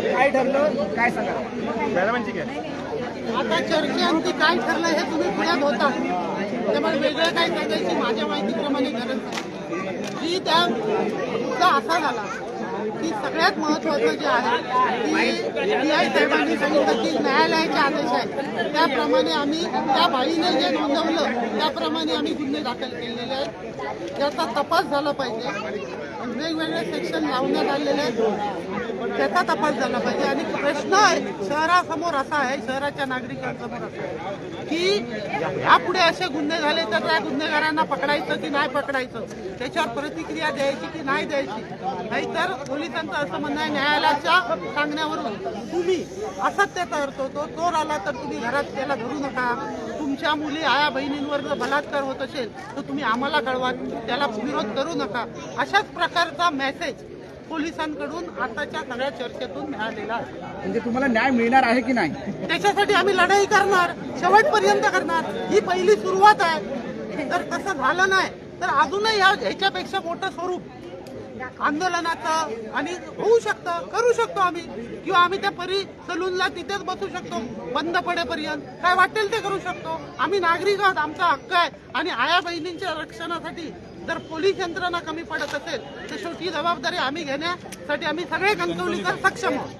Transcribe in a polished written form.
काय ठरलं काय सांगा मॅडमांची काय आता चर्चेअंती काय ठरलं हे तुम्ही पुण्यात होता, त्यामुळे वेगळं काय सांगायची माझ्या माहितीप्रमाणे गरज नाही. की त्या मुद्दा असा झाला की सगळ्यात महत्त्वाचं जे आहे की DI साहेबांनी सांगितलं की न्यायालयाचे आदेश आहेत त्याप्रमाणे आम्ही त्या बाईने जे नोंदवलं त्याप्रमाणे आम्ही गुन्हे दाखल केलेले आहेत. त्याचा तपास झाला पाहिजे, वेगवेगळे सेक्शन लावण्यात आलेले आहेत, त्याचा तपास झाला पाहिजे. आणि प्रश्न शहरासमोर असा आहे, शहराच्या नागरिकांसमोर असा आहे की यापुढे असे गुन्हे झाले तर त्या गुन्हेगारांना पकडायचं की नाही पकडायचं, त्याच्यावर प्रतिक्रिया द्यायची की नाही द्यायची. नाहीतर पोलिसांचं असं म्हणणं आहे न्यायालयाच्या सांगण्यावरून तुम्ही असत्याचा अर्थ होतो, चोर आला तर तुम्ही घरात त्याला धरू नका, तुमच्या मुली आया बहिणींवर जर बलात्कार होत असेल तर तुम्ही आम्हाला कळवा, त्याला विरोध करू नका. अशाच प्रकारचा मेसेज पोलिसांकडून आताच्या सगळ्या चर्चेतून मिळालेला आहे. म्हणजे तुम्हाला न्याय मिळणार आहे की नाही त्याच्यासाठी आम्ही लढाई करणार, शेवटपर्यंत करणार. ही पहिली सुरुवात आहे. जर तसं झालं नाही तर अजूनही ह्याच्यापेक्षा मोठं स्वरूप आंदोलनाचं आणि होऊ शकतं, करू शकतो आम्ही, किंवा आम्ही त्या सलूनला तिथेच बसू शकतो बंद पडेपर्यंत. काय वाटेल ते करू शकतो. आम्ही नागरिक आहोत, आमचा हक्क आहे. आणि आया बहिणींच्या रक्षणासाठी जर पोलीस यंत्रणा कमी पडत असेल तर शेवटी जबाबदारी आम्ही घेण्यासाठी आम्ही सगळे कणकवलीकर सक्षम आहोत.